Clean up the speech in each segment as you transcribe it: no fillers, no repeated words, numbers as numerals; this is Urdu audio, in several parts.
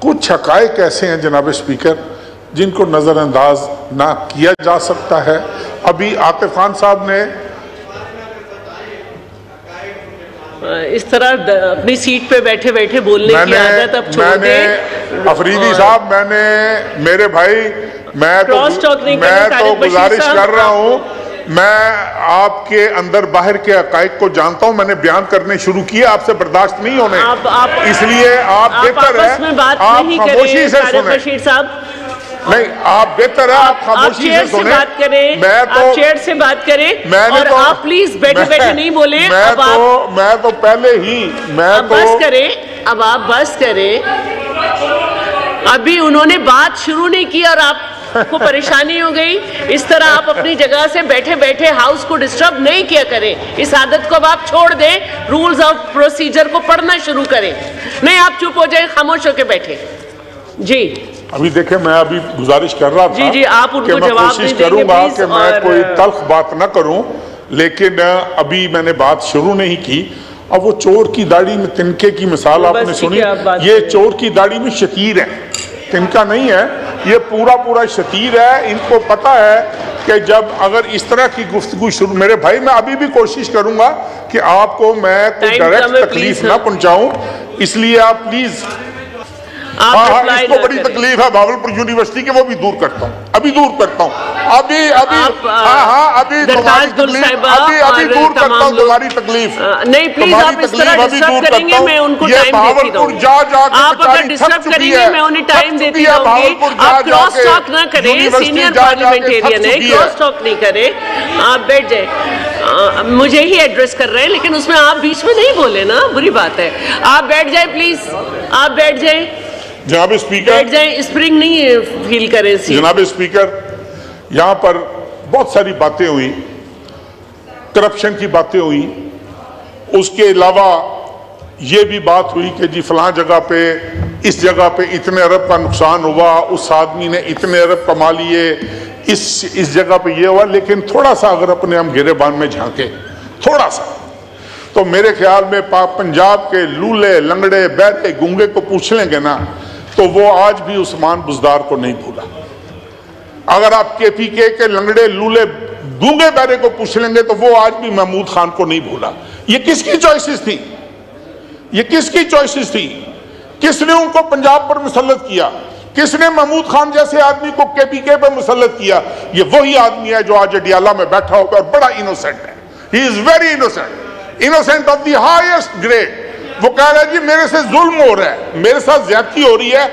کچھ حقائق ایسے ہیں جناب اسپیکر جن کو نظر انداز نہ کیا جا سکتا ہے. ابھی عاطف خان صاحب نے اس طرح اپنی سیٹ پہ بیٹھے بیٹھے بولنے کی عادت اب چھوڑ دیں. افریدی صاحب میرے بھائی میں تو گزارش کر رہا ہوں، میں آپ کے اندر باہر کے حقائق کو جانتا ہوں، میں نے بیان کرنے شروع کیے، آپ سے برداشت نہیں ہونے، اس لیے آپ بہتر ہے آپ خاموشی سے سنیں. نہیں، آپ بہتر ہے آپ خاموشی سے سنیں. آپ چیئر سے بات کریں اور آپ پلیز بیٹھے بیٹھے نہیں بولیں. میں تو پہلے ہی بس کریں، اب آپ بس کریں. ابھی انہوں نے بات شروع نہیں کی اور آپ کو پریشانی ہو گئی. اس طرح آپ اپنی جگہ سے بیٹھے بیٹھے ہاؤس کو ڈسٹرب نہیں کیا کریں. اس عادت کو اب آپ چھوڑ دیں، رولز آف پروسیجر کو پڑھنا شروع کریں. نہیں، آپ چپ ہو جائیں، خاموش ہو کے بیٹھے. جی ابھی دیکھیں، میں ابھی گزارش کر رہا تھا جی آپ ان کہ کو میں جواب کوشش کروں گا کہ میں کوئی تلخ بات نہ کروں، لیکن ابھی میں نے بات شروع نہیں کی. اب وہ چور کی داڑھی میں تنکے کی مثال آپ نے سنی، یہ چور کی داڑھی میں شتیر ہے، تنکا نہیں ہے، یہ پورا شتیر ہے. ان کو پتا ہے کہ جب اگر اس طرح کی گفتگو شروع، میرے بھائی میں ابھی بھی کوشش کروں گا کہ آپ کو میں کوئی ڈائریکٹ تکلیف نہ پہنچاؤں، اس لیے آپ پلیز. اس کو بڑی تکلیف ہے باولپور یونیورسٹی کے، وہ بھی دور کرتا ہوں، ابھی دور کرتا ہوں، ابھی تمہاری تکلیف ابھی دور کرتا ہوں، تمہاری تکلیف. نہیں پلیز آپ اس طرح ڈسٹرب کریں گے، میں ان کو ٹائم دیتی ہوں. آپ اگر ڈسٹرب کریں گے میں انہیں ٹائم دیتی ہوں گی. آپ کراس ٹاک نہ کریں، سینئر پارلیمنٹیرین ہے، کراس ٹاک نہیں کریں. آپ بیٹھ جائیں، مجھے ہی ایڈریس کر رہے ہیں لیکن اس میں آپ بیچ میں نہیں بولے نا، بری بات ہے. آپ بیٹھ جائیں پلیز، آپ بیٹھ جائیں جناب اسپیکر. بیٹھ جائیں، اسپرنگ نہیں فیل کریں. جناب اسپیکر، یہاں پر بہت ساری باتیں ہوئی، کرپشن کی باتیں ہوئی، اس کے علاوہ یہ بھی بات ہوئی کہ جی فلاں جگہ پہ اس جگہ پہ اتنے ارب کا نقصان ہوا، اس آدمی نے اتنے ارب کما لیے، اس جگہ پہ یہ ہوا. لیکن تھوڑا سا اگر اپنے ہم گریبان میں جھانکیں تھوڑا سا، تو میرے خیال میں پنجاب کے لولے لنگڑے بہرے گونگے کو پوچھ لیں گے نا تو وہ آج بھی عثمان بزدار کو نہیں بھولا. اگر آپ کے پی کے لنگڑے لولے گونگے بہرے کو پوچھ لیں گے تو وہ آج بھی محمود خان کو نہیں بھولا. یہ کس کی چوائسز تھی؟ یہ کس کی چوائسز تھی؟ کس نے ان کو پنجاب پر مسلط کیا؟ کس نے محمود خان جیسے آدمی کو کے پی کے پہ مسلط کیا؟ یہ وہی آدمی ہے جو آج اڈیالہ میں بیٹھا ہوگا اور بڑا انوسنٹ ہے. He is very innocent of the highest grade. وہ کہہ رہا ہے جی میرے سے ظلم ہو رہا ہے، میرے ساتھ زیادتی ہو رہی ہے،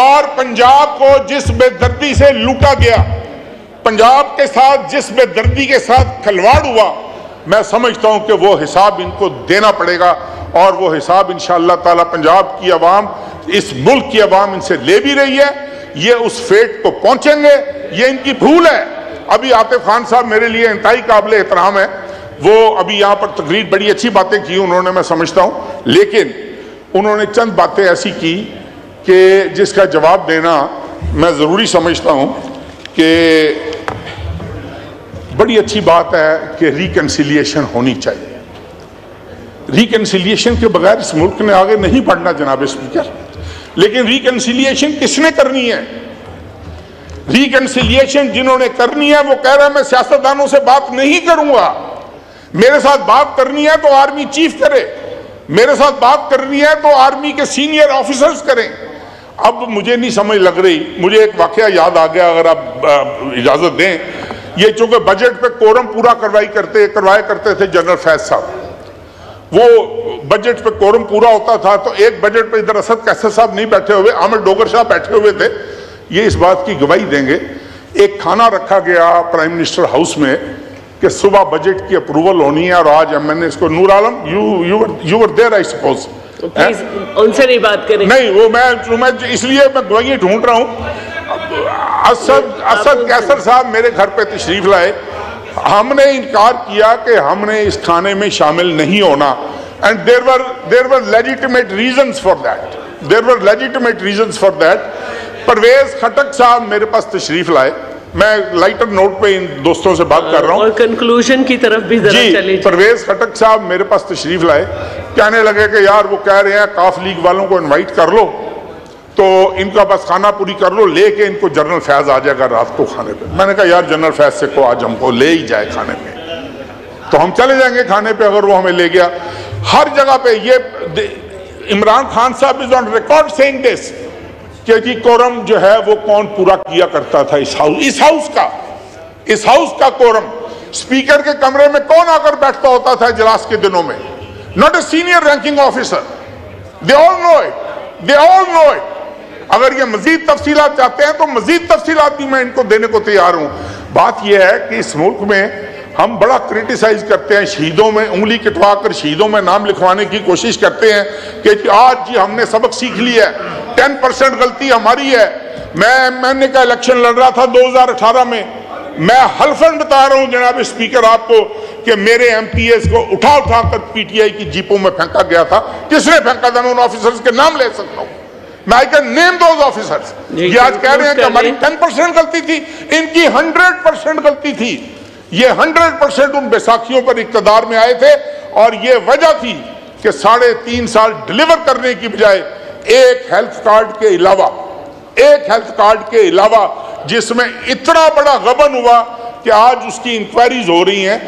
اور پنجاب کو جس بے دردی سے لوٹا گیا، پنجاب کے ساتھ جس بے دردی کے ساتھ کھلواڑ ہوا، میں سمجھتا ہوں کہ وہ حساب ان کو دینا پڑے گا، اور وہ حساب انشاءاللہ تعالی پنجاب کی عوام، اس ملک کی عوام ان سے لے بھی رہی ہے. یہ اس فیٹ کو پہنچیں گے، یہ ان کی بھول ہے. ابھی عاطف خان صاحب میرے لیے انتہائی قابل احترام ہے، وہ ابھی یہاں پر تقریر بڑی اچھی باتیں کی انہوں نے، میں سمجھتا ہوں، لیکن انہوں نے چند باتیں ایسی کی کہ جس کا جواب دینا میں ضروری سمجھتا ہوں کہ بڑی اچھی بات ہے کہ ریکنسیلیشن ہونی چاہیے. ریکنسیلیشن کے بغیر اس ملک نے آگے نہیں بڑھنا جناب اسپیکر. لیکن ریکنسیلیشن کس نے کرنی ہے؟ ریکنسیلیشن جنہوں نے کرنی ہے وہ کہہ رہا ہے میں سیاستدانوں سے بات نہیں کروں گا، میرے ساتھ بات کرنی ہے تو آرمی چیف کرے، میرے ساتھ بات کرنی ہے تو آرمی کے سینئر آفیسرز کریں. اب مجھے نہیں سمجھ لگ رہی، مجھے ایک واقعہ یاد آ گیا اگر آپ اجازت دیں. یہ چونکہ بجٹ پہ کورم پورا کروایا کرتے تھے جنرل فیض صاحب، وہ بجٹ پہ کورم پورا ہوتا تھا تو ایک بجٹ پہ ادھر اسد قیصر صاحب نہیں بیٹھے ہوئے، احمد ڈوگر صاحب بیٹھے ہوئے تھے. یہ اس بات کی گواہی دیں گے، ایک کھانا رکھا گیا پرائم منسٹر ہاؤس میں کہ صبح بجٹ کی اپروول ہونی ہے، اور آج میں نے اس کو Noor Alam you were there I suppose, please ان سے نہیں بات کریں. نہیں وہ میں اس لیے میں گواہی ڈھونڈ رہا ہوں. اسد قیصر صاحب میرے گھر پہ تشریف لائے، ہم نے انکار کیا کہ ہم نے اس کھانے میں شامل نہیں ہونا، and there were legitimate reasons for that. Pervez Khattak صاحب میرے پاس تشریف لائے، میں لائٹر نوٹ پہ ان دوستوں سے بات کر رہا ہوں، اور کنکلوژن کی طرف بھی ذرا چلے. پرویز خٹک صاحب میرے پاس تشریف لائے، کہنے لگے کہ یار وہ کہہ رہے ہیں کاف لیگ والوں کو انوائٹ کر لو. تو ان کا بس کھانا پوری کر لو، لے کے ان کو جنرل فیض آ جائے گا رات کو کھانے پہ۔ میں نے کہا یار جنرل فیض سے کو آج ہم کو لے ہی جائے کھانے پہ، تو ہم چلے جائیں گے کھانے پہ اگر وہ ہمیں لے گیا۔ ہر جگہ پہ یہ عمران خان صاحب از آن ریکارڈ سیئنگ دس کہ جی کورم جو ہے وہ کون پورا کیا کرتا تھا اس ہاؤس کا کورم، اسپیکر کے کمرے میں کون آ کر بیٹھتا ہوتا تھا اجلاس کے دنوں میں؟ Not a senior ranking officer, they all know it. اگر یہ مزید تفصیلات چاہتے ہیں تو مزید تفصیلات بھی میں ان کو دینے کو تیار ہوں۔ بات یہ ہے کہ اس ملک میں ہم بڑا کرٹیسائز کرتے ہیں، شہیدوں میں انگلی کٹوا کر شہیدوں میں نام لکھوانے کی کوشش کرتے ہیں کہ آج جی ہم نے سبق سیکھ لیا ہے، 10% غلطی ہماری ہے۔ میں نے کا الیکشن لڑ رہا تھا 2018 میں، میں حلفاً بتا رہا ہوں جناب اسپیکر آپ کو کہ میرے ایم پی ایس کو اٹھا کر پی ٹی آئی کی جیپوں میں پھینکا گیا تھا۔ کس نے پھینکا تھا؟ میں ان آفیسرز کے نام لے سکتا ہوں، میں I can name those officers۔ یہ آج کہہ رہے ہیں کہ ہماری 10% غلطی تھی، ان کی 100% غلطی تھی۔ یہ 100% ان بیساکھیوں پر اقتدار میں آئے تھے، اور یہ وجہ تھی کہ 3.5 سال ڈیلیور کرنے کی بجائے ایک ہیلتھ کارڈ کے علاوہ جس میں اتنا بڑا غبن ہوا کہ آج اس کی انکوائریز ہو رہی ہیں،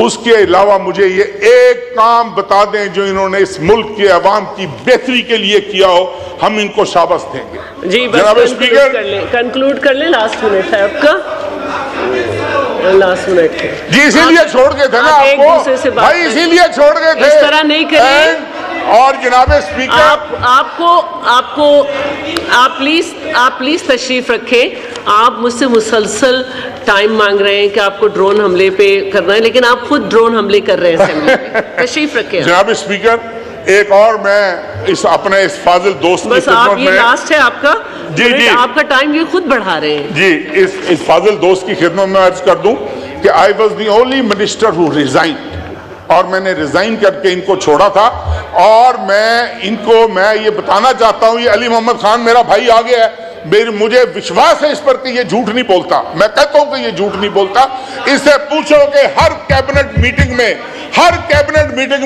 اس کے علاوہ مجھے یہ ایک کام بتا دیں جو انہوں نے اس ملک کے عوام کی بہتری کے لیے کیا ہو، ہم ان کو شاباش دیں گے۔ جی جناب اسپیکر کنکلوڈ کر لیں، لاسٹ منٹ ہے آپ کا، لاسٹ منٹ ہے جی، اسی لیے چھوڑ گئے تھے نا آپ کو بھائی، اسی لیے چھوڑ گئے تھے، اس طرح نہیں کریں۔ اور جناب اسپیکر آپ پلیز تشریف رکھیں۔ آپ مجھ سے مسلسل ٹائم مانگ رہے ہیں کہ آپ کو ڈرون حملے پہ کرنا ہے، لیکن آپ خود ڈرون حملے کر رہے ہیں اسمبلی میں۔ تشریف رکھیں جناب اسپیکر، ایک اور میں اپنے اس فاضل دوست کی بس خدمت آپ یہ لاسٹ ہے آپ کا، جی آپ کا ٹائم یہ خود بڑھا رہے ہیں۔ جی، اس فاضل دوست کی خدمت میں عرض کر دوں کہ I was the only minister who resigned، اور میں نے ریزائن کر کے ان کو چھوڑا تھا، اور میں یہ بتانا چاہتا ہوں، یہ علی محمد خان میرا بھائی آ گیا ہے، مجھے وشواس ہے اس پر کہ یہ جھوٹ نہیں بولتا، میں کہتا ہوں کہ یہ جھوٹ نہیں بولتا۔ اس سے پوچھو کہ ہر کیبنٹ میٹنگ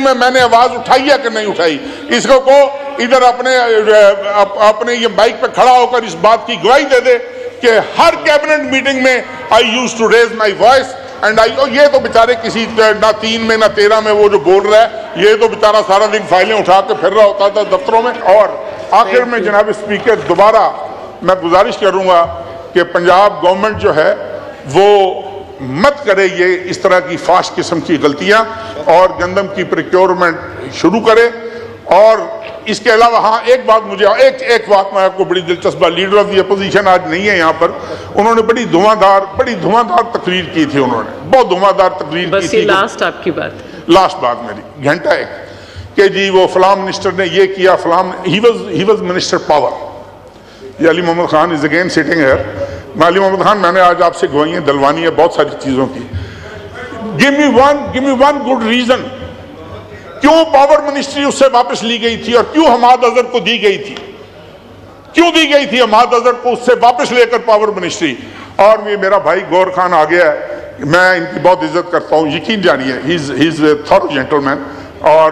میں میں نے آواز اٹھائی ہے کہ نہیں اٹھائی؟ اس کو ادھر اپنے یہ بائک پہ کھڑا ہو کر اس بات کی گواہی دے دے کہ ہر کیبنٹ میٹنگ میں I used to raise my voice and یہ تو بیچارے کسی نہ 3 میں نہ 13 میں وہ جو بول رہا ہے، یہ تو بیچارہ سارا دن فائلیں اٹھا کے پھر رہا ہوتا تھا دفتروں میں۔ اور آخر میں جناب اسپیکر دوبارہ میں گزارش کروں گا کہ پنجاب گورنمنٹ جو ہے وہ مت کرے یہ اس طرح کی فاش قسم کی غلطیاں، اور گندم کی پریکیورمنٹ شروع کرے۔ اور اس کے علاوہ ہاں ایک بات میں آپ کو بڑی دلچسپ، لیڈر آف دی اپوزیشن آج نہیں ہے یہاں پر، انہوں نے بڑی دھواں دار تقریر کی تھی، انہوں نے بہت دھواں دار تقریر کی تھی۔ لاسٹ آپ کی بات، لاسٹ بات میری گھنٹہ ایک کہ جی وہ فلاں منسٹر نے یہ کیا، ہی واز منسٹر پاور۔ یہ Ali Mohammad Khan is again sitting here. میں علی محمد خان، میں نے آج آپ سے گواہیاں دلوانی ہے بہت ساری چیزوں کی۔ give me one good reason کیوں پاور منسٹری اس سے واپس لی گئی تھی، اور کیوں حماد اظہر کو دی گئی تھی حماد اظہر کو اس سے واپس لے کر پاور منسٹری۔ اور یہ میرا بھائی گور خان آ گیا ہے، میں ان کی بہت عزت کرتا ہوں، یقین جانیے ہی از اے تھورو جینٹلمین، اور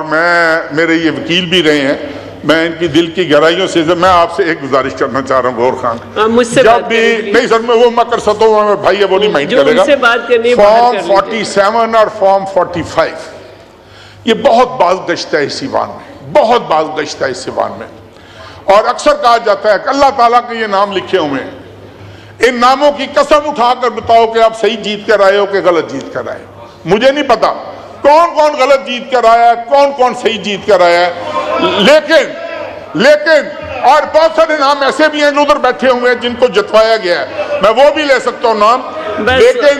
میرے یہ وکیل بھی رہے ہیں۔ میں ان کی دل کی گہرائیوں سے میں آپ سے ایک گزارش کرنا چاہ رہا ہوں گور خان، جب بھی نہیں سر میں وہ میں کر سکتا ہوں، بھائی ہے وہ نہیں مائنڈ کرے گا۔ فارم 47 اور فارم 45 یہ بہت باز گشت ہے اس ایوان میں، اور اکثر کہا جاتا ہے کہ اللہ تعالیٰ کے یہ نام لکھے ہوئے ہیں، ان ناموں کی قسم اٹھا کر بتاؤ کہ آپ صحیح جیت کر آئے ہو کہ غلط جیت کر آئے ہو۔ مجھے نہیں پتا کون غلط جیت کر آیا ہے، کون صحیح جیت کر آیا ہے، لیکن اور بہت سارے نام ایسے بھی ہیں جو ادھر بیٹھے ہوئے ہیں جن کو جتوایا گیا ہے، میں وہ بھی لے سکتا ہوں نام، لیکن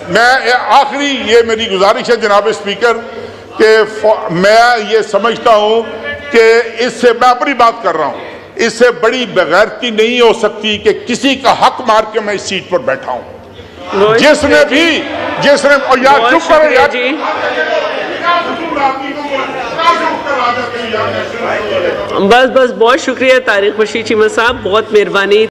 میں آخری یہ میری گزارش ہے جناب اسپیکر کہ میں یہ سمجھتا ہوں کہ اس سے میں اپنی بات کر رہا ہوں، اس سے بڑی بغیرتی نہیں ہو سکتی کہ کسی کا حق مار کے میں اس سیٹ پر بیٹھا ہوں، جس نے اور یار چپ کرو یار، بس بہت شکریہ طارق بشیر چیمہ صاحب، بہت مہربانی۔